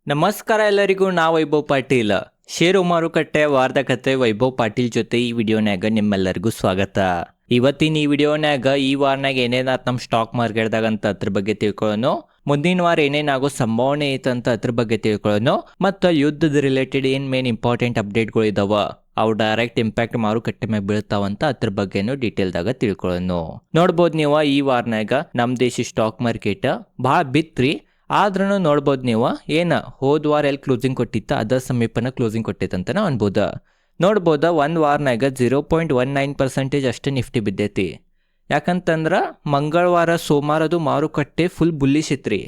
ನಮಸ್ಕಾರ ಎಲ್ಲರಿಗೂ, ನಾ ವೈಭವ್ ಪಾಟೀಲ್. ಷೇರು ಮಾರುಕಟ್ಟೆ ವಾರದ ಕತೆ ವೈಭವ್ ಪಾಟೀಲ್ ಜೊತೆ ಈ ವಿಡಿಯೋನ್ಯಾಗ ನಿಮ್ಮೆಲ್ಲರಿಗೂ ಸ್ವಾಗತ. ಇವತ್ತಿನ ಈ ವಿಡಿಯೋನ್ಯಾಗ ಈ ವಾರನಾಗ ಏನೇನಾತ್ ನಮ್ಮ ಸ್ಟಾಕ್ ಮಾರ್ಕೆಟ್ದಾಗ ಅಂತ ಅದ್ರ ಬಗ್ಗೆ ತಿಳ್ಕೊಳ್ಳೋಣ. ಮುಂದಿನ ವಾರ ಏನೇನಾಗೋ ಸಂಭಾವನೆ ಐತಂತ ಅದ್ರ ಬಗ್ಗೆ ತಿಳ್ಕೊಳ್ಳೋಣ. ಮತ್ತು ಯುದ್ಧದ ರಿಲೇಟೆಡ್ ಏನ್ ಮೇನ್ ಇಂಪಾರ್ಟೆಂಟ್ ಅಪ್ಡೇಟ್ಗಳು ಇದಾವ, ಅವು ಡೈರೆಕ್ಟ್ ಇಂಪ್ಯಾಕ್ಟ್ ಮಾರುಕಟ್ಟೆ ಮೇಲೆ ಬೀಳ್ತಾವಂತ ಅದ್ರ ಬಗ್ಗೆನೂ ಡೀಟೇಲ್ದಾಗ ತಿಳ್ಕೊಳ್ಳೋಣ. ನೋಡ್ಬೋದು ನೀವು ಈ ವಾರನಾಗ ನಮ್ಮ ದೇಶ ಸ್ಟಾಕ್ ಮಾರ್ಕೆಟ್ ಭಾಳ ಬಿತ್ರಿ. ಆದ್ರೂ ನೋಡ್ಬೋದು ನೀವು ಹೋದ ವಾರ ಎಲ್ಲಿ ಕ್ಲೋಸಿಂಗ್ ಕೊಟ್ಟಿತ್ತ ಅದರ ಸಮೀಪನ ಕ್ಲೋಸಿಂಗ್ ಕೊಟ್ಟೈತಂತ ನಾವು ಅನ್ಬೋದ. ನೋಡ್ಬೋದ ಒಂದು ವಾರನಾಗ 0.19% ಅಷ್ಟೇ ನಿಫ್ಟಿ ಬಿದ್ದೈತಿ. ಯಾಕಂತಂದ್ರೆ ಮಂಗಳವಾರ ಸೋಮವಾರದು ಮಾರುಕಟ್ಟೆ ಫುಲ್ ಬುಲ್ಲಿಶ್ ಇತ್ರಿ.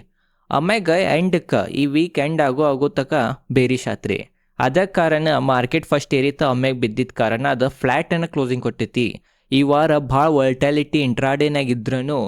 ಆಮ್ಯಾಗ ಎಂಡಕ್ಕೆ ಈ ವೀಕ್ ಎಂಡ್ ಆಗೋ ತಕ ಬೇರಿಶ್ ಆತ್ರಿ. ಅದ ಕಾರಣ ಮಾರ್ಕೆಟ್ ಫಸ್ಟ್ ಏರಿತ ಆಮ್ಯಾಗ ಬಿದ್ದಿದ್ದ ಕಾರಣ ಅದು ಫ್ಲ್ಯಾಟನ್ನು ಕ್ಲೋಸಿಂಗ್ ಕೊಟ್ಟೈತಿ. ಈ ವಾರ ಭಾಳ ವರ್ಟ್ಯಾಲಿಟಿ ಇಂಟ್ರಾಡೇನಾಗ ಇದ್ರೂ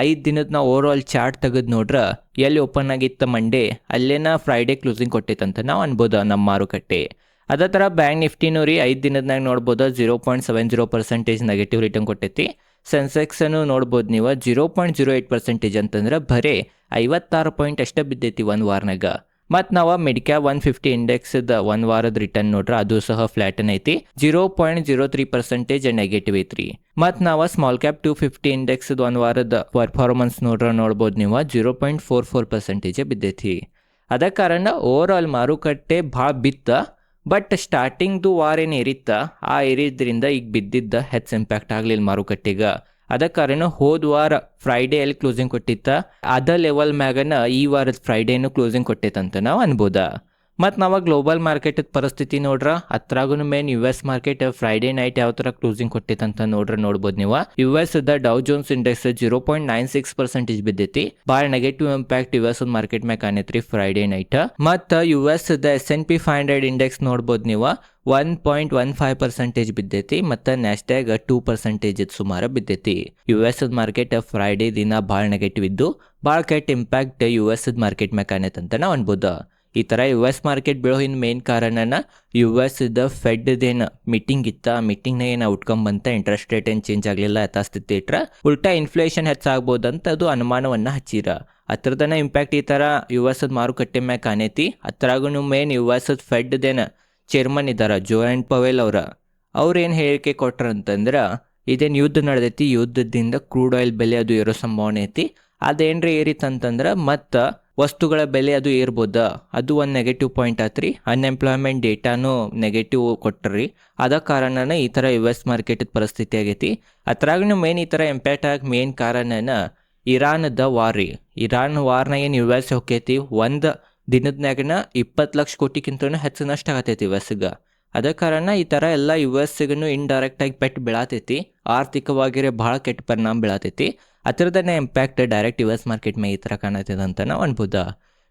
5 ದಿನದ ನಾವು ಓವರ್ ಆಲ್ ಚಾರ್ಟ್ ತೆಗೆದು ನೋಡ್ರೆ ಎಲ್ಲಿ ಓಪನ್ ಆಗಿತ್ತು ಮಂಡೇ ಅಲ್ಲೇನ ಫ್ರೈಡೇ ಕ್ಲೋಸಿಂಗ್ ಕೊಟ್ಟೈತಂತ ನಾವು ಅನ್ಬೋದು ನಮ್ಮ ಮಾರುಕಟ್ಟೆ. ಅದೇ ಥರ ಬ್ಯಾಂಕ್ ನಿಫ್ಟಿನೂ ರೀ 5 ದಿನದಾಗ ನೋಡ್ಬೋದು 0.70% ನೆಗೆಟಿವ್ ರಿಟರ್ನ್ ಕೊಟ್ಟೈತಿ. ಸೆನ್ಸೆಕ್ಸನ್ನು ನೋಡ್ಬೋದು ನೀವು 0.08% ಅಂತಂದ್ರೆ ಬರೀ 56 ಪಾಯಿಂಟ್ ಅಷ್ಟೇ ಬಿದ್ದೈತಿ ಒಂದು ವಾರನಾಗ. ಮತ್ತು ನಾವು ಮಿಡ್ ಕ್ಯಾಪ್ 150 ಇಂಡೆಕ್ಸ್ದ ಒಂದು ವಾರದ ರಿಟರ್ನ್ ನೋಡ್ರೆ ಅದು ಸಹ ಫ್ಲಾಟನ್ ಐತಿ, 0.03% ನೆಗೆಟಿವ್ ಐತ್ರಿ. ಮತ್ತು ನಾವು ಸ್ಮಾಲ್ ಕ್ಯಾಪ್ 250 ಇಂಡೆಕ್ಸ್ದ ಒಂದು ವಾರದ ಪರ್ಫಾರ್ಮೆನ್ಸ್ ನೋಡ್ಬೋದು ನೀವು 0.44% ಬಿದ್ದೈತಿ. ಅದ ಕಾರಣ ಓವರ್ ಆಲ್ ಮಾರುಕಟ್ಟೆ ಭಾಳ ಬಿತ್ತ. ಬಟ್ ಸ್ಟಾರ್ಟಿಂಗ್ದು ವಾರ ಏನು ಏರಿತ್ತ ಆ ಏರಿದ್ರಿಂದ ಈಗ ಬಿದ್ದಿದ್ದ ಹೆಚ್ಚು ಇಂಪ್ಯಾಕ್ಟ್ ಆಗಲಿಲ್ಲ ಮಾರುಕಟ್ಟೆಗೆ. ಅದ ಕಾರಣ ಹೋದ ವಾರ ಫ್ರೈಡೇ ಎಲ್ಲಿ ಕ್ಲೋಸಿಂಗ್ ಕೊಟ್ಟಿತ್ತ ಅದ ಲೆವೆಲ್ ಮ್ಯಾಗನ ಈ ವಾರದ ಫ್ರೈಡೇನು ಕ್ಲೋಸಿಂಗ್ ಕೊಟ್ಟೈತಂತ ನಾವು ಅನ್ಬೋದ. ಮತ್ತು ನಾವು ಗ್ಲೋಬಲ್ ಮಾರ್ಕೆಟದ ಪರಿಸ್ಥಿತಿ ನೋಡ್ರ ಅತ್ರಾಗೂ main US market Friday night ಯಾವ ಥರ ಕ್ಲೋಸಿಂಗ್ ಕೊಟ್ಟೈತಂತ ನೋಡ್ಬೋದು ನೀವು. US ಡೌ ಜೋನ್ಸ್ ಇಂಡೆಕ್ಸ್ 0.96% ಬಿದ್ದೈತಿ. ಭಾಳ ನೆಗೆಟಿವ್ ಇಂಪ್ಯಾಕ್ಟ್ US ಮಾರ್ಕೆಟ್ ಮ್ಯಾಗ ಕಾಣೈತ್ರಿ ಫ್ರೈಡೇ ನೈಟ್. ಮತ್ತು US S&P 500 ಇಂಡೆಕ್ಸ್ ನೋಡ್ಬೋದು ನೀವು 1.15% ಬಿದ್ದೈತಿ. ಮತ್ತು ನ್ಯಾಸ್ಡ್ಯಾಗ್ 2% ಸುಮಾರು ಬಿದ್ದೈತಿ. US ಮಾರ್ಕೆಟ್ ಫ್ರೈಡೇ ದಿನ ಭಾಳ ನೆಗೆಟಿವ್ ಇದ್ದು ಭಾಳ ಕೆಟ್ಟ ಇಂಪ್ಯಾಕ್ಟ್ US ಮಾರ್ಕೆಟ್ ಮ್ಯಾಗ ಕಾಣೈತಂತ ನಾವು ಅನ್ಬೋದು. ಈ ಥರ US ಮಾರ್ಕೆಟ್ ಬೀಳೋ ಹಿಂದೆ ಮೇನ್ ಕಾರಣನ US ಫೆಡ್ದೇನು ಮೀಟಿಂಗ್ ಇತ್ತು, ಆ ಮೀಟಿಂಗ್ನಾಗ ಏನು ಔಟ್ಕಮ್ ಬಂತ ಇಂಟ್ರೆಸ್ಟ್ ರೇಟ್ ಏನು ಚೇಂಜ್ ಆಗಲಿಲ್ಲ ಯಥಾಸ್ಥಿತಿ ಇಟ್ರ ಉಲ್ಟಾ ಇನ್ಫ್ಲೇಷನ್ ಹೆಚ್ಚಾಗ್ಬೋದಂತ ಅದು ಅನುಮಾನವನ್ನು ಹಚ್ಚಿರ. ಹತ್ರದನ ಇಂಪ್ಯಾಕ್ಟ್ ಈ ಥರ US ಮಾರುಕಟ್ಟೆ ಮ್ಯಾಗ ಕಾಣೈತಿ. ಅತ್ರಾಗೂ ಮೇನ್ US ಫೆಡ್ದೇನು ಚೇರ್ಮನ್ ಇದ್ದಾರೆ ಜೋಯಂಟ್ ಪವೆಲ್ ಅವ್ರು ಏನು ಹೇಳಿಕೆ ಕೊಟ್ರ ಅಂತಂದ್ರೆ ಇದೇನು ಯುದ್ಧ ನಡೆದೈತಿ, ಯುದ್ಧದಿಂದ ಕ್ರೂಡ್ ಆಯಿಲ್ ಬೆಲೆ ಅದು ಏರೋ ಸಂಭಾವನೆ ಐತಿ. ಅದೇನ್ರಿ ಏರಿತಂತಂದ್ರೆ ಮತ್ತು ವಸ್ತುಗಳ ಬೆಲೆ ಅದು ಏರ್ಬೋದ, ಅದು ಒಂದು ನೆಗೆಟಿವ್ ಪಾಯಿಂಟ್ ಆತ್ರಿ. ಅನ್ಎಂಪ್ಲಾಯ್ಮೆಂಟ್ ಡೇಟಾನು ನೆಗೆಟಿವ್ ಕೊಟ್ಟರಿ. ಅದ ಕಾರಣನ ಈ ಥರ US ಮಾರ್ಕೆಟದ ಪರಿಸ್ಥಿತಿ ಆಗೈತಿ. ಅದ್ರಾಗೂ ಮೇನ್ ಈ ಥರ ಇಂಪ್ಯಾಕ್ಟ್ ಆಗಿ ಮೇನ್ ಕಾರಣನ ಇರಾನ್ದ ವಾರ್ ರೀ. ಇರಾನ್ ವಾರ್ನಾಗ ಏನು US ಹೋಗೈತಿ ಒಂದು ದಿನದ್ನಾಗನ 20 ಲಕ್ಷ ಕೋಟಿಗಿಂತನೂ ಹೆಚ್ಚು ನಷ್ಟ ಆಗತೈತಿ USಗೆ. ಅದ ಕಾರಣ ಈ ಥರ ಎಲ್ಲ USಗೂ ಇಂಡೈರೆಕ್ಟಾಗಿ ಪೆಟ್ಟು ಬೀಳತೈತಿ, ಆರ್ಥಿಕವಾಗಿರೇ ಭಾಳ ಕೆಟ್ಟ ಪರಿಣಾಮ ಬೀಳತೈತಿ. ಅದರದನ್ನೇ ಇಂಪ್ಯಾಕ್ಟ್ ಡೈರೆಕ್ಟ್ US ಮಾರ್ಕೆಟ್ ಮೇಲೆ ಈ ಥರ ಕಾಣತ್ತದ ಅಂತ ನಾವು ಅನ್ಬೋದು.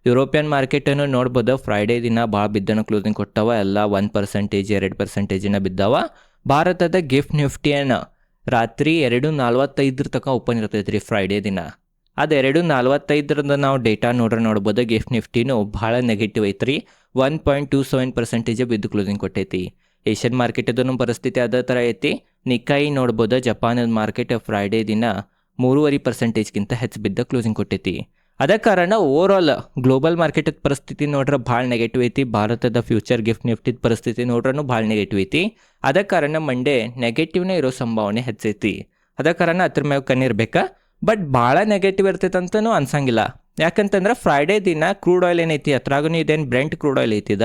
ಯುರೋಪಿಯನ್ ಮಾರ್ಕೆಟನ್ನು ನೋಡ್ಬೋದು ಫ್ರೈಡೇ ದಿನ ಭಾಳ ಬಿದ್ದನ ಕ್ಲೋಸಿಂಗ್ ಕೊಟ್ಟವ, ಎಲ್ಲ 1%, 2% ಬಿದ್ದಾವ. ಭಾರತದ ಗಿಫ್ಟ್ ನಿಫ್ಟಿಯನ್ನು ರಾತ್ರಿ 2:45 ತನಕ ಓಪನ್ ಇರ್ತೈತೆ ರೀ ಫ್ರೈಡೇ ದಿನ. ಅದು 2:45 ನಾವು ಡೇಟಾ ನೋಡ್ಬೋದು. ಗಿಫ್ಟ್ ನಿಫ್ಟಿನೂ ಭಾಳ ನೆಗೆಟಿವ್ ಐತ್ರಿ, 1.27% ಬಿದ್ದು ಕ್ಲೋಸಿಂಗ್ ಕೊಟ್ಟೈತಿ. ಏಷ್ಯನ್ ಮಾರ್ಕೆಟದೂ ಪರಿಸ್ಥಿತಿ ಅದೇ ಥರ ಐತಿ. ನಿಕಾಯಿ ನೋಡ್ಬೋದು ಜಪಾನದ ಮಾರ್ಕೆಟ್ ಫ್ರೈಡೇ ದಿನ 3.5%ಗಿಂತ ಹೆಚ್ಚು ಬಿದ್ದ ಕ್ಲೋಸಿಂಗ್ ಕೊಟ್ಟೈತಿ. ಅದ ಕಾರಣ ಓವರ್ ಆಲ್ ಗ್ಲೋಬಲ್ ಮಾರ್ಕೆಟದ ಪರಿಸ್ಥಿತಿ ನೋಡ್ರೆ ಭಾಳ ನೆಗೆಟಿವ್ ಐತಿ. ಭಾರತದ ಫ್ಯೂಚರ್ ಗಿಫ್ಟ್ ನಿಫ್ಟಿದ ಪರಿಸ್ಥಿತಿ ನೋಡ್ರೂ ಭಾಳ ನೆಗೆಟಿವ್ ಐತಿ. ಅದ ಕಾರಣ ಮಂಡೇ ನೆಗೆಟಿವ್ನೇ ಇರೋ ಸಂಭಾವನೆ ಹೆಚ್ಚೈತಿ. ಅದ ಕಾರಣ ಅದ್ರ ಮ್ಯಾಗ ಕಣ್ಣಿರ್ಬೇಕಾ. ಬಟ್ ಭಾಳ ನೆಗೆಟಿವ್ ಇರ್ತೈತಂತನೂ ಅನ್ಸಂಗಿಲ್ಲ. ಯಾಕಂತಂದ್ರೆ ಫ್ರೈಡೇ ದಿನ ಕ್ರೂಡ್ ಆಯಿಲ್ ಏನೈತಿ ಅದ್ರಾಗೂ ಇದೇನು ಬ್ರೆಂಟ್ ಕ್ರೂಡ್ ಆಯಿಲ್ ಐತಿದ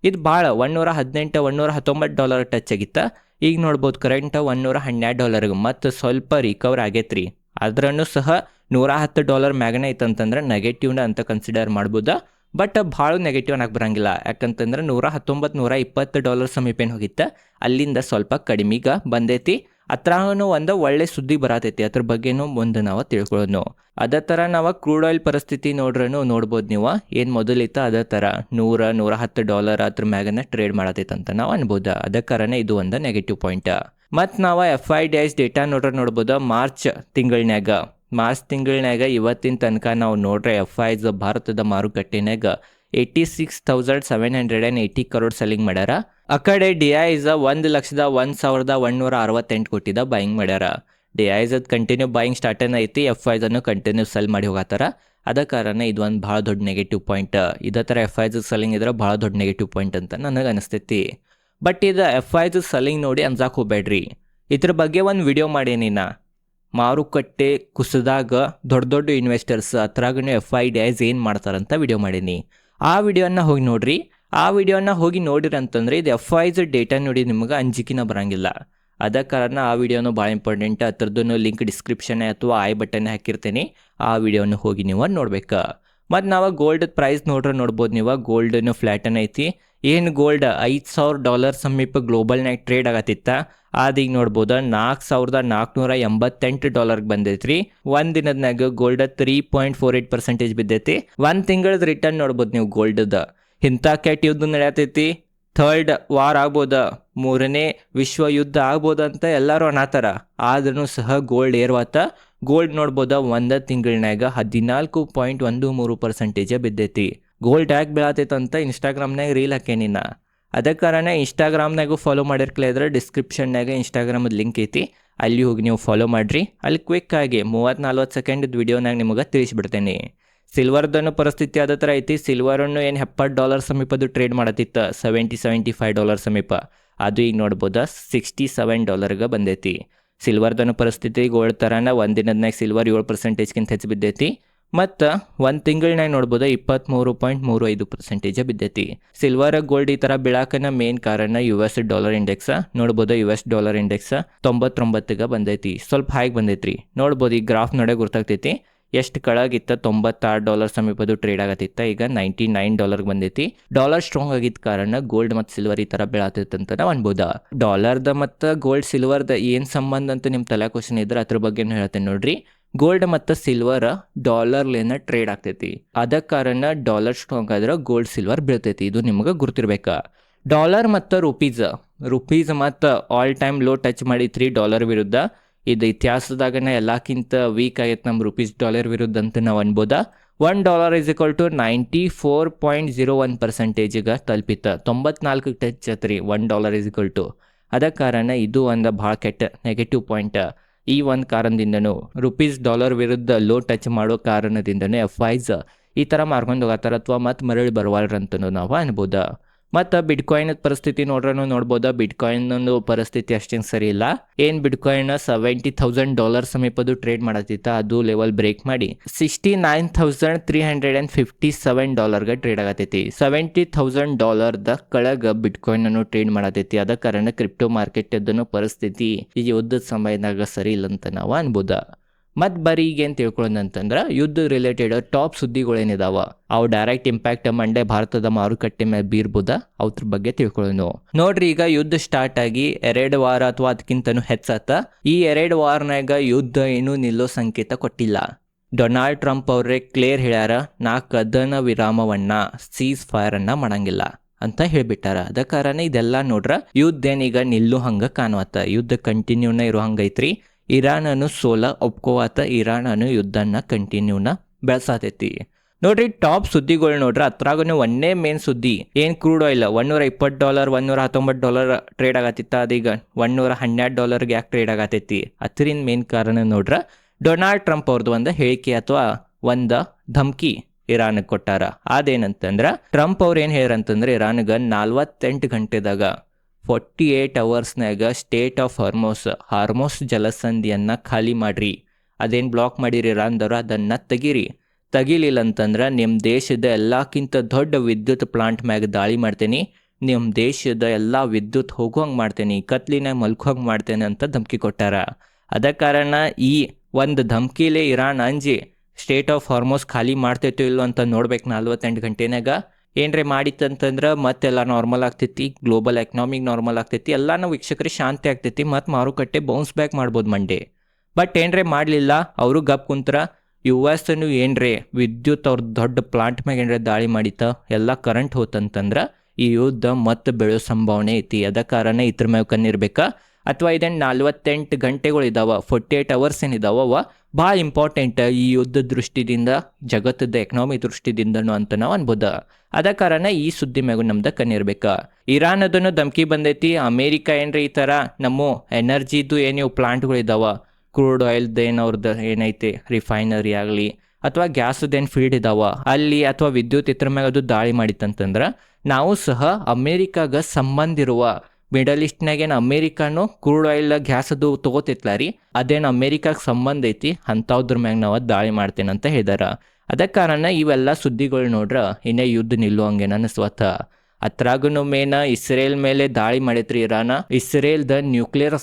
ಇದು ಭಾಳ $118, $119 ಟಚ್ ಆಗಿತ್ತು. ಈಗ ನೋಡ್ಬೋದು ಕರೆಂಟ್ $112 ಮತ್ತು ಸ್ವಲ್ಪ ರಿಕವರ್ ಆಗೈತ್ರಿ. ಅದ್ರೂ ಸಹ $110 ಮ್ಯಾಗನ ಐತಂತಂದ್ರೆ ನೆಗೆಟಿವ್ನ ಅಂತ ಕನ್ಸಿಡರ್ ಮಾಡ್ಬೋದಾ. ಬಟ್ ಭಾಳ ನೆಗೆಟಿವ್ ಅನ್ನಕ್ಕೆ ಬರಂಗಿಲ್ಲ. ಯಾಕಂತಂದ್ರೆ $119, $120 ಸಮೀಪ ಏನು ಹೋಗಿತ್ತು, ಅಲ್ಲಿಂದ ಸ್ವಲ್ಪ ಕಡಿಮೆಗೆ ಬಂದೈತಿ. ಅತ್ರಾಗೂ ಒಂದು ಒಳ್ಳೆ ಸುದ್ದಿ ಬರತೈತಿ, ಅದ್ರ ಬಗ್ಗೆನೂ ಮುಂದೆ ನಾವು ತಿಳ್ಕೊಳ್ಳೋದು. ಅದೇ ಥರ ನಾವು ಕ್ರೂಡ್ ಆಯಿಲ್ ಪರಿಸ್ಥಿತಿ ನೋಡ್ಬೋದು ನೀವು. ಏನು ಮೊದಲಿತ್ತು ಅದೇ ಥರ $100-110 ಅದ್ರ ಮ್ಯಾಗನ ಟ್ರೇಡ್ ಮಾಡತೈತಂತ ನಾವು ಅನ್ಬೋದು. ಅದ ಕಾರಣ ಇದು ಒಂದು ನೆಗೆಟಿವ್ ಪಾಯಿಂಟ್. ಮತ್ತು ನಾವು FIDIs ಡೇಟಾ ನೋಡ್ಬೋದು ಮಾರ್ಚ್ ತಿಂಗಳನ್ಯಾಗ ಇವತ್ತಿನ ತನಕ ನಾವು ನೋಡ್ರೆ FIs ಭಾರತದ ಮಾರುಕಟ್ಟೆನಾಗ 86,780 crore ಸೆಲ್ಲಿಂಗ್ ಮಾಡ್ಯಾರ. ಆ ಕಡೆ DIs 1,01,168 ಕೋಟಿದ ಬೈಯಿಂಗ್ ಮಾಡ್ಯಾರ. DIs ಕಂಟಿನ್ಯೂ ಬೈಯಿಂಗ್ ಸ್ಟಾರ್ಟ್ ಐತಿ, FIs ಕಂಟಿನ್ಯೂ ಸೆಲ್ ಮಾಡಿ ಹೋಗತ್ತಾರ. ಅದ ಕಾರಣ ಇದು ಒಂದು ಭಾಳ ದೊಡ್ಡ ನೆಗೆಟಿವ್ ಪಾಯಿಂಟ್. ಇದೇ ಥರ FIs ಸೆಲ್ಲಿಂಗ್ ಇದ್ರೆ ಭಾಳ ದೊಡ್ಡ ನೆಗೆಟಿವ್ ಪಾಯಿಂಟ್ ಅಂತ ನನಗೆ ಅನಿಸ್ತೈತಿ. ಬಟ್ ಇದು FIs ಸೆಲ್ಲಿಂಗ್ ನೋಡಿ ಅಂಜಾಕ್ ಹೋಗ್ಬೇಡ್ರಿ. ಇದ್ರ ಬಗ್ಗೆ ಒಂದು ವಿಡಿಯೋ ಮಾಡೀನಿ ನಾ. ಮಾರುಕಟ್ಟೆ ಕುಸಿದಾಗ ದೊಡ್ಡ ದೊಡ್ಡ ಇನ್ವೆಸ್ಟರ್ಸ್ ಅದ್ರಾಗೂ FIDs ಏನು ಮಾಡ್ತಾರಂತ ವಿಡಿಯೋ ಮಾಡೀನಿ. ಆ ವಿಡಿಯೋನ ಹೋಗಿ ನೋಡ್ರಿ. ಆ ವಿಡಿಯೋನ ಹೋಗಿ ನೋಡಿರಿ ಅಂತಂದರೆ ಇದು FIs ಡೇಟಾ ನೋಡಿ ನಿಮ್ಗೆ ಅಂಜಿಕಿನ ಬರೋಂಗಿಲ್ಲ. ಅದ ಕಾರಣ ಆ ವಿಡಿಯೋನು ಭಾಳ ಇಂಪಾರ್ಟೆಂಟ್. ಅದ್ರದ್ದು ಲಿಂಕ್ ಡಿಸ್ಕ್ರಿಪ್ಷನ್ ಅಥವಾ ಐ ಬಟನ್ ಹಾಕಿರ್ತೀನಿ. ಆ ವಿಡಿಯೋನು ಹೋಗಿ ನೀವು ನೋಡ್ಬೇಕು. ಮತ್ತು ನಾವು ಗೋಲ್ಡ್ ಪ್ರೈಸ್ ನೋಡ್ಬೋದು. ನೀವು ಗೋಲ್ಡನ್ನು ಫ್ಲ್ಯಾಟನ್ ಐತಿ. ಏನು ಗೋಲ್ಡ್ $5,000 ಸಮೀಪ ಗ್ಲೋಬಲ್ನಾಗ ಟ್ರೇಡ್ ಆಗತ್ತಿತ್ತ. ಅದೀಗ ನೋಡ್ಬೋದು $4,488 ಬಂದೈತ್ರಿ. ಒಂದು ದಿನದನಾಗ ಗೋಲ್ಡ್ 3.48% ಬಿದ್ದೈತಿ. ಒಂದು ತಿಂಗಳದ ರಿಟರ್ನ್ ನೋಡ್ಬೋದು ನೀವು ಗೋಲ್ಡದ. ಇಂಥ ಕೆಟ್ಟ ಯುದ್ಧ ನಡೆಯತೈತಿ. 3rd ವಾರ್ ಆಗ್ಬೋದ, 3ನೇ ವಿಶ್ವ ಯುದ್ಧ ಆಗ್ಬೋದಂತ ಎಲ್ಲರೂ ಅನ್ನತ್ತಾರ. ಆದ್ರೂ ಸಹ ಗೋಲ್ಡ್ ಏರ್ವಾತ. ಗೋಲ್ಡ್ ನೋಡ್ಬೋದ ಒಂದು ತಿಂಗಳನ್ಯಾಗ 14.13% ಬಿದ್ದೈತಿ. ಗೋಲ್ಡ್ ಯಾಕೆ ಬೀಳತೈತೆ ಅಂತ ಇನ್ಸ್ಟಾಗ್ರಾಮ್ನಾಗ ರೀಲ್ ಹಾಕೇನಿನ. ಅದ ಕಾರಣ ಇನ್ಸ್ಟಾಗ್ರಾಮ್ನಾಗೂ ಫಾಲೋ ಮಾಡಿರ್ಕಲಿದ್ರೆ ಡಿಸ್ಕ್ರಿಪ್ಷನ್ನಾಗ ಇನ್ಸ್ಟಾಗ್ರಾಮದ ಲಿಂಕ್ ಐತಿ, ಅಲ್ಲಿ ಹೋಗಿ ನೀವು ಫಾಲೋ ಮಾಡಿರಿ. ಅಲ್ಲಿ ಕ್ವಿಕ್ ಆಗಿ 30-40 ಸೆಕೆಂಡ್ ವಿಡಿಯೋನಾಗ ನಿಮಗೆ ತಿಳಿಸ್ಬಿಡ್ತೇನೆ. ಸಿಲ್ವರ್ದನ್ನು ಪರಿಸ್ಥಿತಿ ಅದೇ ಥರ ಐತಿ. ಸಿಲ್ವರನ್ನು ಏನು $70 ಸಮೀಪದು ಟ್ರೇಡ್ ಮಾಡತ್ತಿತ್ತು, $75 ಸಮೀಪ. ಅದು ಈಗ ನೋಡ್ಬೋದ $67 ಬಂದೈತಿ. ಸಿಲ್ವರ್ದನ್ನು ಪರಿಸ್ಥಿತಿ ಗೋಲ್ಡ್ ಥರನ ಒಂದಿನದ್ನಾಗ ಸಿಲ್ವರ್ 7%ಗಿಂತ ಹೆಚ್ಚು ಬಿದ್ದೈತಿ. ಮತ್ತು ಒಂದು ತಿಂಗಳನ್ಯಾಗ ನೋಡ್ಬೋದು 23.35% ಬಿದ್ದೈತಿ. ಸಿಲ್ವರ್ ಗೋಲ್ಡ್ ಈ ಥರ ಬೀಳಾಕನ ಮೇನ್ ಕಾರಣ $US ಇಂಡೆಕ್ಸ್. ನೋಡ್ಬೋದು $US ಇಂಡೆಕ್ಸ್ 99ಗೆ ಬಂದೈತಿ. ಸ್ವಲ್ಪ ಹಾಗೆ ಬಂದೈತ್ರಿ. ನೋಡ್ಬೋದು ಈ ಗ್ರಾಫ್ ನೋಡೇ ಗೊತ್ತಾಗ್ತೈತಿ. ಎಷ್ಟು ಕೆಳಗಿತ್ತ $96 ಸಮೀಪದು ಟ್ರೇಡ್ ಆಗತ್ತಿತ್ತ. ಈಗ $99 ಬಂದೈತಿ. ಡಾಲರ್ ಸ್ಟ್ರಾಂಗ್ ಆಗಿದ್ದ ಕಾರಣ ಗೋಲ್ಡ್ ಮತ್ತು ಸಿಲ್ವರ್ ಈ ಥರ ಬೀಳತೈತೆ ಅಂತ ನಾವು ಅನ್ಬೋದ. ಡಾಲರ್ದ ಮತ್ತು ಗೋಲ್ಡ್ ಸಿಲ್ವರ್ದ ಏನು ಸಂಬಂಧ ಅಂತ ನಿಮ್ಮ ತಲೆ ಕ್ವಶನ್ ಇದ್ರೆ ಅದ್ರ ಬಗ್ಗೆನೂ ಹೇಳ್ತೇನೆ ನೋಡ್ರಿ. ಗೋಲ್ಡ್ ಮತ್ತು ಸಿಲ್ವರ್ ಡಾಲರ್ಲೇನ ಟ್ರೇಡ್ ಆಗ್ತೈತಿ. ಅದ ಕಾರಣ ಡಾಲರ್ ಸ್ಟ್ರಾಂಗ್ ಆದ್ರೆ ಗೋಲ್ಡ್ ಸಿಲ್ವರ್ ಬೀಳ್ತೈತಿ. ಇದು ನಿಮಗೆ ಗುರ್ತಿರ್ಬೇಕಾ. ಡಾಲರ್ ಮತ್ತು ರುಪೀಸ್ ಮತ್ತು ಆಲ್ ಟೈಮ್ ಲೋ ಟಚ್ ಮಾಡಿತ್ರಿ ಡಾಲರ್ ವಿರುದ್ಧ. ಇದು ಇತಿಹಾಸದಾಗನ ಎಲ್ಲಕ್ಕಿಂತ ವೀಕ್ ಆಗೈತೆ ನಮ್ಮ $1 ವಿರುದ್ಧ ಅಂತ ನಾವು ಅನ್ಬೋದ. $1 = 94.01% ತಲುಪಿತ್ತ. 94 ಟಚ್ ಆತ್ರಿ $1 = ಅದ ಕಾರಣ ಇದು ಒಂದು ಭಾಳ ಕೆಟ್ಟ ನೆಗೆಟಿವ್ ಪಾಯಿಂಟ್. ಈ ಒಂದು ಕಾರಣದಿಂದನೂ $1 ವಿರುದ್ಧ ಲೋ ಟಚ್ ಮಾಡೋ ಕಾರಣದಿಂದನೂ FIs ಈ ಥರ ಮಾರ್ಕೊಂಡು ಹೋಗತ್ತಾರ ಅಥವಾ ಮತ್ತೆ ಮರಳಿ ಬರವಾಳ್ರಂತನೂ ನಾವು ಅನ್ಬೋದ. ಮತ್ತು ಬಿಟ್ಕಾಯಿನ್ ಪರಿಸ್ಥಿತಿ ನೋಡ್ಬೋದ. ಬಿಟ್ಕಾಯಿನ್ ಪರಿಸ್ಥಿತಿ ಅಷ್ಟೇನು ಸರಿ ಇಲ್ಲ. ಏನು ಬಿಟ್ಕಾಯಿನ್ $70,000 ಸಮೀಪದು ಟ್ರೇಡ್ ಮಾಡತ್ತಿತ್ತ. ಅದು ಲೆವೆಲ್ ಬ್ರೇಕ್ ಮಾಡಿ $69,357ಗೆ ಟ್ರೇಡ್ ಆಗತೈತಿ. $70,000 ಕೆಳಗೆ ಬಿಟ್ಕಾಯಿನ್ ಅನ್ನು ಟ್ರೇಡ್ ಮಾಡತೈತಿ. ಅದ ಕಾರಣ ಕ್ರಿಪ್ಟೋ ಮಾರ್ಕೆಟ್ ಅದನ್ನು ಪರಿಸ್ಥಿತಿ ಈ ಯುದ್ಧದ ಸಮಯದಾಗ ಸರಿ ಇಲ್ಲ ಅಂತ ನಾವು ಅನ್ಬೋದ. ಮತ್ತು ಬರೀ ಈಗ ಏನು ತಿಳ್ಕೊಳ್ಳೋದಂತಂದ್ರೆ ಯುದ್ಧ ರಿಲೇಟೆಡ್ ಟಾಪ್ ಸುದ್ದಿಗಳೇನಿದಾವ ಅವು ಡೈರೆಕ್ಟ್ ಇಂಪ್ಯಾಕ್ಟ್ ಮಂಡೆ ಭಾರತದ ಮಾರುಕಟ್ಟೆ ಮೇಲೆ ಬೀರ್ಬೋದ, ಅವ್ರ ಬಗ್ಗೆ ತಿಳ್ಕೊಳ್ಳೋಣ. ನೋಡ್ರಿ, ಈಗ ಯುದ್ಧ ಸ್ಟಾರ್ಟ್ ಆಗಿ 2 ವಾರ ಅಥವಾ ಅದಕ್ಕಿಂತನೂ ಹೆಚ್ಚಾತ. ಈ 2 ವಾರನಾಗ ಯುದ್ಧ ಏನೂ ನಿಲ್ಲೋ ಸಂಕೇತ ಕೊಟ್ಟಿಲ್ಲ. ಡೊನಾಲ್ಡ್ ಟ್ರಂಪ್ ಅವರೇ ಕ್ಲಿಯರ್ ಹೇಳ್ಯಾರ, ನಾ ಕದನ ವಿರಾಮವನ್ನ ಸೀಸ್ ಫೈರ್ ಅನ್ನ ಮಾಡಂಗಿಲ್ಲ ಅಂತ ಹೇಳ್ಬಿಟ್ಟಾರ. ಅದ ಕಾರಣ ಇದೆಲ್ಲ ನೋಡ್ರ ಯುದ್ಧ ಏನೀಗ ನಿಲ್ಲೋ ಹಂಗ ಕಾಣುವತ್ತ. ಯುದ್ಧ ಕಂಟಿನ್ಯೂನ ಇರೋ ಹಂಗೈತ್ರಿ. ಇರಾನನ್ನು ಸೋಲ ಒಪ್ಕೋವಾತ. ಇರಾನನ್ನು ಯುದ್ಧನ ಕಂಟಿನ್ಯೂನ ಬೆಳೆಸಾತೈತಿ. ನೋಡ್ರಿ, ಟಾಪ್ ಸುದ್ದಿಗಳು ನೋಡ್ರಿ. ಅತ್ರಾಗೂ ಒಂದೇ ಮೇನ್ ಸುದ್ದಿ ಏನು ಕ್ರೂಡ್ ಆಯಿಲ್ $120 $119 ಟ್ರೇಡ್ ಆಗತ್ತಿತ್ತ. ಅದೀಗ $112 ಯಾಕೆ ಟ್ರೇಡ್ ಆಗತೈತಿ? ಅದರಿಂದ ಮೇನ್ ಕಾರಣ ನೋಡ್ರ ಡೊನಾಲ್ಡ್ ಟ್ರಂಪ್ ಅವ್ರದ್ದು ಒಂದು ಹೇಳಿಕೆ ಅಥವಾ ಒಂದು ಧಮ್ಕಿ ಇರಾನ್ಗೆ ಕೊಟ್ಟಾರ. ಅದೇನಂತಂದ್ರೆ ಟ್ರಂಪ್ ಅವ್ರು ಏನು ಹೇಳ್ಯಾರಂತಂದ್ರೆ ಇರಾನ್ಗೆ 48 ಗಂಟೆದಾಗ 48 ಅವರ್ಸ್ನಾಗ ಸ್ಟೇಟ್ ಆಫ್ ಹಾರ್ಮೋಸ್ ಜಲಸಂಧಿಯನ್ನು ಖಾಲಿ ಮಾಡ್ರಿ. ಅದೇನು ಬ್ಲಾಕ್ ಮಾಡಿರಿ ಇರಾನ್ದವ್ರು ಅದನ್ನು ತೆಗೀಲಿಲ್ಲ ಅಂತಂದ್ರೆ ನಿಮ್ಮ ದೇಶದ ಎಲ್ಲಕ್ಕಿಂತ ದೊಡ್ಡ ವಿದ್ಯುತ್ ಪ್ಲಾಂಟ್ ಮ್ಯಾಗ ದಾಳಿ ಮಾಡ್ತೇನೆ, ನಿಮ್ಮ ದೇಶದ ಎಲ್ಲ ವಿದ್ಯುತ್ ಹೋಗುವಂಗೆ ಮಾಡ್ತೇನೆ, ಕತ್ಲಿನಾಗ ಮಲ್ಕೋಂಗೆ ಮಾಡ್ತೇನೆ ಅಂತ ಧಮ್ಕಿ ಕೊಟ್ಟಾರ. ಅದ ಕಾರಣ ಈ ಒಂದು ಧಮ್ಕಿಲೇ ಇರಾನ್ ಅಂಜಿ ಸ್ಟೇಟ್ ಆಫ್ ಹಾರ್ಮೋಸ್ ಖಾಲಿ ಮಾಡ್ತೈತೋ ಇಲ್ಲೋ ಅಂತ ನೋಡ್ಬೇಕು. 48 ಗಂಟೆನಾಗ ಏನ್ರಿ ಮಾಡಿತ್ತಂತಂದ್ರೆ ಮತ್ತೆಲ್ಲ ನಾರ್ಮಲ್ ಆಗ್ತೈತಿ, ಗ್ಲೋಬಲ್ ಎಕನಾಮಿಕ್ ನಾರ್ಮಲ್ ಆಗ್ತೈತಿ, ಎಲ್ಲ ನಾವು ವೀಕ್ಷಕರಿಗೆ ಶಾಂತಿ ಆಗ್ತೈತಿ, ಮತ್ತು ಮಾರುಕಟ್ಟೆ ಬೌನ್ಸ್ ಬ್ಯಾಕ್ ಮಾಡ್ಬೋದು ಮಂಡೇ. ಬಟ್ ಏನ್ರೇ ಮಾಡಲಿಲ್ಲ, ಅವರು ಗಪ್ ಕುಂತ್ರ. US ಏನ್ರೇ ವಿದ್ಯುತ್ ಅವ್ರ ದೊಡ್ಡ ಪ್ಲಾಂಟ್ ಮ್ಯಾಗ ಏನ್ರೇ ದಾಳಿ ಮಾಡಿತ್ತ, ಎಲ್ಲ ಕರೆಂಟ್ ಹೋತಂತಂದ್ರೆ ಈ ಯುದ್ಧ ಮತ್ತೆ ಬೆಳೆಯೋ ಸಂಭಾವನೆ ಐತಿ. ಅದ ಕಾರಣ ಇದ್ರ ಮ್ಯಾಗ ಕಣ್ಣಿರ್ಬೇಕಾ. ಅಥವಾ ಇದೇನು 48 ಗಂಟೆಗಳಿದಾವ, 48 ಅವರ್ಸ್ ಏನಿದಾವ ಅವ ಭಾಳ ಇಂಪಾರ್ಟೆಂಟ್ ಈ ಯುದ್ಧ ದೃಷ್ಟಿದಿಂದ, ಜಗತ್ತದ ಎಕನಾಮಿ ದೃಷ್ಟಿದಿಂದನೂ ಅಂತ ನಾವು ಅನ್ಬೋದ. ಅದ ಕಾರಣ ಈ ಸುದ್ದಿ ಮ್ಯಾಗೂ ನಮ್ದು ಕಣ್ಣಿರ್ಬೇಕಾ. ಇರಾನ್ ಅದನ್ನು ಧಮ್ಕಿ ಬಂದೈತಿ. ಅಮೇರಿಕ ಏನ್ರಿ ಈ ಥರ ನಮ್ಮ ಎನರ್ಜಿದು ಏನು ಪ್ಲಾಂಟ್ಗಳಿದಾವ, ಕ್ರೂಡ್ ಆಯಿಲ್ದು ಏನು ಅವ್ರದ್ದು ಏನೈತಿ ರಿಫೈನರಿ ಆಗಲಿ ಅಥವಾ ಗ್ಯಾಸದೇನು ಫೀಲ್ಡ್ ಇದಾವ ಅಲ್ಲಿ ಅಥವಾ ವಿದ್ಯುತ್ ಇದ್ರ ಮ್ಯಾಗ ಅದು ದಾಳಿ ಮಾಡಿತ್ತಂತಂದ್ರೆ ನಾವು ಸಹ ಅಮೇರಿಕಾಗ ಸಂಬಂಧ ಇರುವ ಮಿಡಲ್ ಈಸ್ಟ್ನಾಗೇನು ಅಮೇರಿಕಾನು ಕ್ರೂಡ್ ಆಯಿಲ್ ಗ್ಯಾಸ್ ಅದು ತೊಗೋತಿತ್ಲ ರೀ, ಅದೇನು ಅಮೇರಿಕಾಗೆ ಸಂಬಂಧ ಐತಿ ಅಂಥವ್ರ ಮ್ಯಾಗ ನಾವು ದಾಳಿ ಮಾಡ್ತೇನಂತ ಹೇಳಿದಾರ. ಅದ ಕಾರಣ ಇವೆಲ್ಲ ಸುದ್ದಿಗಳು ನೋಡ್ರ ಇನ್ನೇ ಯುದ್ಧ ನಿಲ್ಲುವಂಗೇನ ಅನಿಸ್ವತ್ತ. ಅತ್ರಾಗೂ ಮೇನ ಇಸ್ರೇಲ್ ಮೇಲೆ ದಾಳಿ ಮಾಡೈತ್ರಿ ಇರಾನ. ಇಸ್ರೇಲ್ದ ನ್ಯೂಕ್ಲಿಯರ್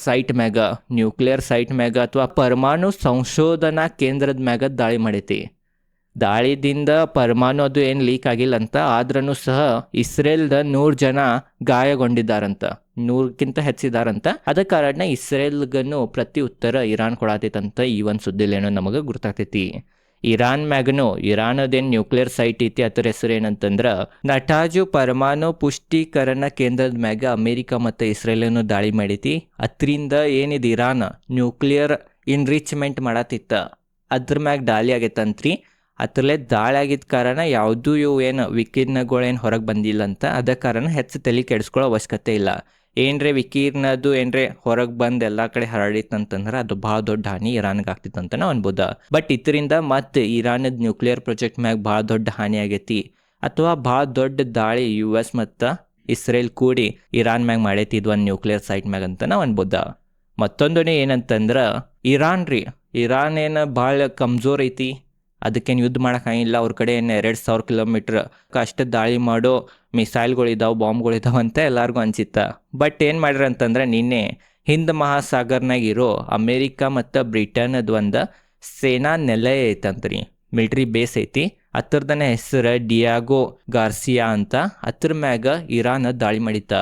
ಸೈಟ್ ಮ್ಯಾಗ ಅಥವಾ ಪರಮಾಣು ಸಂಶೋಧನಾ ಕೇಂದ್ರದ ಮ್ಯಾಗ ದಾಳಿ ಮಾಡೈತಿ. ದಾಳಿದಿಂದ ಪರಮಾಣು ಅದು ಏನು ಲೀಕ್ ಆಗಿಲ್ಲ ಅಂತ, ಆದ್ರೂ ಸಹ ಇಸ್ರೇಲ್ದ 100 ಜನ ಗಾಯಗೊಂಡಿದ್ದಾರಂತ, 100ಕ್ಕಿಂತ ಹೆಚ್ಚಿದಾರಂತ. ಅದ ಕಾರಣ ಇಸ್ರೇಲ್ಗನ್ನು ಪ್ರತಿ ಉತ್ತರ ಇರಾನ್ ಕೊಡತೈತಂತ ಈ ಒಂದು ಸುದ್ದಿಲೇನೋ ನಮಗೆ ಗುರ್ತಾಗ್ತೈತಿ. ಇರಾನ್ ಅದೇನು ನ್ಯೂಕ್ಲಿಯರ್ ಸೈಟ್ ಐತಿ ಅದರ ಹೆಸರು ಏನಂತಂದ್ರೆ ನಟಾಜು ಪರಮಾಣು ಪುಷ್ಟೀಕರಣ ಕೇಂದ್ರದ ಮ್ಯಾಗ ಅಮೇರಿಕಾ ಮತ್ತು ಇಸ್ರೇಲನ್ನು ದಾಳಿ ಮಾಡೈತಿ. ಅದರಿಂದ ಏನಿದೆ ಇರಾನ್ ನ್ಯೂಕ್ಲಿಯರ್ ಇನ್ರಿಚ್ಮೆಂಟ್ ಮಾಡತ್ತಿತ್ತ ಅದ್ರ ಮ್ಯಾಗ ದಾಳಿ ಆಗೈತಂತ್ರಿ. ಅದರಲ್ಲೇ ದಾಳಿ ಆಗಿದ್ದ ಕಾರಣ ಯಾವುದೂ ಏನು ವಿಕಿರಣಗಳೇನು ಹೊರಗೆ ಬಂದಿಲ್ಲ ಅಂತ. ಅದ ಕಾರಣ ಹೆಚ್ಚು ತಲೆ ಕೆಡಿಸ್ಕೊಳ್ಳೋ ಅವಶ್ಯಕತೆ ಇಲ್ಲ. ಏನ್ರೆ ವಿಕಿರಣದು ಏನ್ರೆ ಹೊರಗೆ ಬಂದು ಎಲ್ಲ ಕಡೆ ಹರಡಿತ್ತಂತಂದ್ರೆ ಅದು ಭಾಳ ದೊಡ್ಡ ಹಾನಿ ಇರಾನ್ಗೆ ಆಗ್ತಿತ್ತಂತ ನಾವು ಅನ್ಬೋದ. ಬಟ್ ಇದರಿಂದ ಮತ್ತೆ ಇರಾನದ ನ್ಯೂಕ್ಲಿಯರ್ ಪ್ರಾಜೆಕ್ಟ್ ಮ್ಯಾಗ ಭಾಳ ದೊಡ್ಡ ಹಾನಿ ಆಗೈತಿ ಅಥವಾ ಭಾಳ ದೊಡ್ಡ ದಾಳಿ US ಮತ್ತು ಇಸ್ರೇಲ್ ಕೂಡಿ ಇರಾನ್ ಮ್ಯಾಗ ಮಾಡೈತಿ ಇದು ಒಂದು ನ್ಯೂಕ್ಲಿಯರ್ ಸೈಟ್ ಮ್ಯಾಗ ಅಂತ ನಾವು ಅನ್ಬೋದ. ಮತ್ತೊಂದನೇ ಏನಂತಂದ್ರೆ ಇರಾನ್ ಏನು ಭಾಳ ಕಮ್ಜೋರ್ ಐತಿ, ಅದಕ್ಕೇನು ಯುದ್ಧ ಮಾಡೋಕ್ಕಾಗಿಲ್ಲ. ಅವ್ರ ಕಡೆ ಏನು 2000 ಕಿಲೋಮೀಟ್ರ್ ಅಷ್ಟು ದಾಳಿ ಮಾಡೋ ಮಿಸೈಲ್ಗಳಿದಾವೆ, ಬಾಂಬ್ಗಳಿದಾವೆ ಅಂತ ಎಲ್ಲರಿಗೂ ಅನ್ಸಿತ್ತ. ಬಟ್ ಏನು ಮಾಡ್ಯಾರ ಅಂತಂದ್ರೆ ನಿನ್ನೆ ಹಿಂದ್ ಮಹಾಸಾಗರ್ನಾಗ ಇರೋ ಅಮೇರಿಕಾ ಮತ್ತು ಬ್ರಿಟನ್ದ ಒಂದು ಸೇನಾ ನೆಲೆ ಐತಂತ್ರಿ, ಮಿಲಿಟ್ರಿ ಬೇಸ್ ಐತಿ. ಅದ್ರದನ್ನ ಹೆಸರು ಡಿಯಾಗೋ ಗಾರ್ಸಿಯಾ ಅಂತ. ಅದ್ರ ಮ್ಯಾಗ ಇರಾನ್ ದಾಳಿ ಮಾಡಿತ್ತ.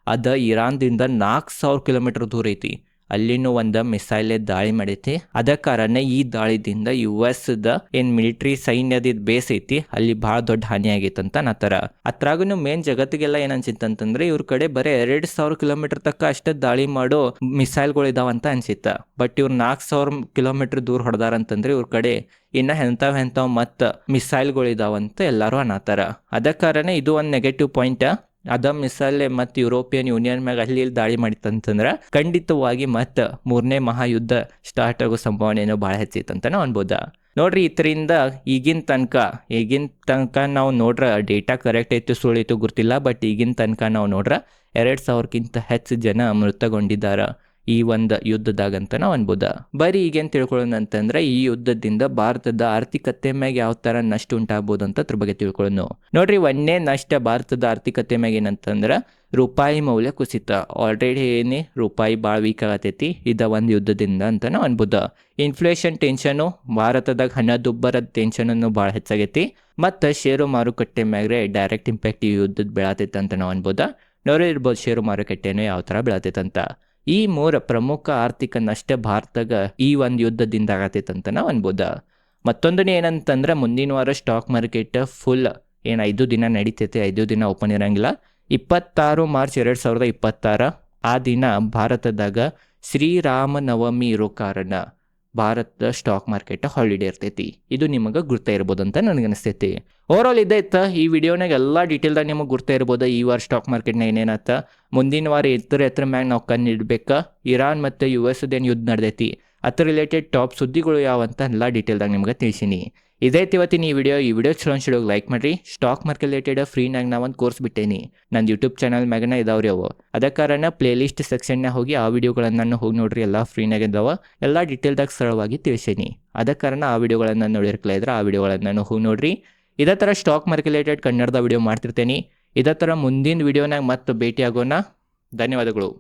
ಅದು ಇರಾನ್ದಿಂದ 4000 ಕಿಲೋಮೀಟರ್ ದೂರ ಐತಿ. ಅಲ್ಲಿನೂ ಒಂದು ಮಿಸೈಲ್ ದಾಳಿ ಮಾಡೈತಿ. ಅದ ಕಾರಣ ಈ ದಾಳಿದಿಂದ US ಏನ್ ಮಿಲಿಟ್ರಿ ಸೈನ್ಯದ ಬೇಸ್ ಐತಿ ಅಲ್ಲಿ ಭಾಳ ದೊಡ್ಡ ಹಾನಿ ಆಗೈತೆ ಅಂತ ಅನ್ನತ್ತಾರ. ಅತ್ರಾಗೂ ಮೇನ್ ಜಗತ್ತಿಗೆಲ್ಲ ಏನ್ ಅನ್ಸಿತ್ತಂತಂದ್ರೆ ಇವ್ರ ಕಡೆ ಬರೀ 2000 ಕಿಲೋಮೀಟರ್ ತಕ್ಕ ಅಷ್ಟೇ ದಾಳಿ ಮಾಡೋ ಮಿಸೈಲ್ಗಳು ಇದಾವಂತ ಅನ್ಸಿತ್ತ. ಬಟ್ ಇವ್ರು 4000 ಕಿಲೋಮೀಟರ್ ದೂರ ಹೊಡೆದಾರಂತಂದ್ರೆ ಇವ್ರ ಕಡೆ ಇನ್ನ ಎಂಥವ್ ಮತ್ತು ಮಿಸೈಲ್ಗಳು ಇದಾವಂತ ಎಲ್ಲರೂ ಅನ್ನತ್ತಾರ. ಅದ ಕಾರಣ ಇದು ಒಂದು ನೆಗೆಟಿವ್ ಪಾಯಿಂಟ್. ಅದ ಮಿಸೈಲ್ ಮತ್ತು ಯುರೋಪಿಯನ್ ಯೂನಿಯನ್ ಮ್ಯಾಗ ಅಲ್ಲಿ ದಾಳಿ ಮಾಡಿತ್ತಂತಂದ್ರೆ ಖಂಡಿತವಾಗಿ ಮತ್ತು 3ನೇ ಮಹಾಯುದ್ಧ ಸ್ಟಾರ್ಟ್ ಆಗೋ ಸಂಭಾವನೆ ಏನೋ ಭಾಳ ಹೆಚ್ಚೈತಂತ ನಾವು ಅನ್ಬೋದ. ನೋಡ್ರಿ, ಇದರಿಂದ ಈಗಿನ ತನಕ ನಾವು ನೋಡ್ರ ಡೇಟಾ ಕರೆಕ್ಟ್ ಐತು ಸುಳಿತು ಗೊತ್ತಿಲ್ಲ. ಬಟ್ ಈಗಿನ ತನಕ ನಾವು ನೋಡ್ರ 2000ಕ್ಕಿಂತ ಹೆಚ್ಚು ಜನ ಮೃತಗೊಂಡಿದ್ದಾರೆ ಈ ಒಂದು ಯುದ್ಧದಾಗಂತ ನಾವು ಅನ್ಬೋದ. ಬರೀ ಈಗೇನು ತಿಳ್ಕೊಳ್ಳೋಣ ಅಂತಂದ್ರೆ ಈ ಯುದ್ಧದಿಂದ ಭಾರತದ ಆರ್ಥಿಕತೆ ಮ್ಯಾಗ ಯಾವ ಥರ ನಷ್ಟ ಉಂಟಾಗ್ಬೋದು ಅಂತ ಅದ್ರ ಬಗ್ಗೆ ತಿಳ್ಕೊಳ್ಳೋಣ. ನೋಡ್ರಿ, ಒಂದೇ ನಷ್ಟ ಭಾರತದ ಆರ್ಥಿಕತೆ ಮ್ಯಾಗ ಏನಂತಂದ್ರೆ ರೂಪಾಯಿ ಮೌಲ್ಯ ಕುಸಿತ. ಆಲ್ರೆಡಿ ರೂಪಾಯಿ ಭಾಳ ವೀಕ್ ಆಗತೈತಿ ಇದ ಒಂದು ಯುದ್ಧದಿಂದ ಅಂತ ನಾವು ಅನ್ಬೋದ. ಇನ್ಫ್ಲೇಷನ್ ಟೆನ್ಷನು, ಭಾರತದಾಗ ಹಣದುಬ್ಬರದ ಟೆನ್ಷನನ್ನು ಭಾಳ ಹೆಚ್ಚಾಗೈತಿ. ಮತ್ತು ಷೇರು ಮಾರುಕಟ್ಟೆ ಮ್ಯಾಗ್ರೆ ಡೈರೆಕ್ಟ್ ಇಂಪ್ಯಾಕ್ಟ್ ಈ ಯುದ್ಧದ ಬೆಳತೈತೆ ಅಂತ ನಾವು ಅನ್ಬೋದ. ನೋಡಿರ್ಬೋದು ಷೇರು ಮಾರುಕಟ್ಟೆನೂ ಯಾವ ಥರ ಬೆಳತೈತಂತ. ಈ 3 ಪ್ರಮುಖ ಆರ್ಥಿಕ ನಷ್ಟ ಭಾರತಗ ಈ ಒಂದು ಯುದ್ಧದಿಂದ ಆಗತೈತಂತ ನಾವು ಅನ್ಬೋದ. ಮತ್ತೊಂದನೇ ಏನಂತಂದ್ರೆ ಮುಂದಿನ ವಾರ ಸ್ಟಾಕ್ ಮಾರ್ಕೆಟ್ ಫುಲ್ 5 ದಿನ ನಡೀತೈತೆ, 5 ದಿನ ಓಪನ್ ಇರಂಗಿಲ್ಲ. 26 ಮಾರ್ಚ್ 2026 ಆ ದಿನ ಭಾರತದಾಗ ಶ್ರೀರಾಮನವಮಿ ಇರೋ ಕಾರಣ ಭಾರತದ ಸ್ಟಾಕ್ ಮಾರ್ಕೆಟ್ ಹಾಲಿಡೇ ಇರ್ತೈತಿ. ಇದು ನಿಮಗೆ ಗುರ್ತಾ ಇರ್ಬೋದು ಅಂತ ನನಗನ್ನಿಸ್ತೈತಿ. ಓವರಾಲ್ ಇದೈತ ಈ ವಿಡಿಯೋನಾಗ ಎಲ್ಲ ಡೀಟೇಲ್ದಾಗ ನಿಮಗೆ ಗುರ್ತಾ ಇರ್ಬೋದು ಈ ವಾರ ಸ್ಟಾಕ್ ಮಾರ್ಕೆಟ್ನಾಗ ಏನೇನತ್ತ. ಮುಂದಿನ ವಾರ ಎತ್ತರ ಮ್ಯಾಗ ನಾವು ಕಣ್ಣಿಡ್ಬೇಕಾ. ಇರಾನ್ ಮತ್ತು US ಯುದ್ಧ ನಡೆದೈತಿ, ಅದ್ರ ರಿಲೇಟೆಡ್ ಟಾಪ್ ಸುದ್ದಿಗಳು ಯಾವಂತ ಎಲ್ಲ ಡೀಟೇಲ್ದಾಗ ನಿಮ್ಗೆ ತಿಳಿಸೀನಿ. ಇದೈತಿ ಇವತ್ತಿನ ಈ ವಿಡಿಯೋ ಚಲೋ ಅನ್ಸಿಡೋಗಿ ಲೈಕ್ ಮಾಡಿರಿ. ಸ್ಟಾಕ್ ಮಾರ್ಕೆಟ್ ರಿಲೇಟೆಡ್ ಫ್ರೀನಾಗ ನಾ ಒಂದು ಕೋರ್ಸ್ ಬಿಟ್ಟೇನಿ ನನ್ನ ಯೂಟ್ಯೂಬ್ ಚಾನಲ್ ಮ್ಯಾಗನ ಇದಾವ್ರಿ ಅವು. ಅದ ಕಾರಣ ಪ್ಲೇಲಿಸ್ಟ್ ಸೆಕ್ಷನ್ನಾಗ ಹೋಗಿ ಆ ವಿಡಿಯೋಗಳನ್ನು ಹೋಗಿ ನೋಡ್ರಿ, ಎಲ್ಲ ಫ್ರೀನಾಗ ಇದಾವ, ಎಲ್ಲ ಡೀಟೇಲ್ದಾಗ ಸರಳವಾಗಿ ತಿಳಿಸೀನಿ. ಅದ ಕಾರಣ ಆ ವಿಡಿಯೋಗಳನ್ನು ನೋಡಿರ್ಕಲ ಇದ್ರೆ ಆ ವಿಡಿಯೋಗಳನ್ನು ಹೋಗಿ ನೋಡ್ರಿ. ಇದೇ ಥರ ಸ್ಟಾಕ್ ಮಾರ್ಕೆಟ್ ರಿಲೇಟೆಡ್ ಕನ್ನಡದ ವಿಡಿಯೋ ಮಾಡ್ತಿರ್ತೇನೆ. ಇದೇ ಥರ ಮುಂದಿನ ವಿಡಿಯೋನಾಗ ಮತ್ತೆ ಭೇಟಿ ಆಗೋಣ. ಧನ್ಯವಾದಗಳು.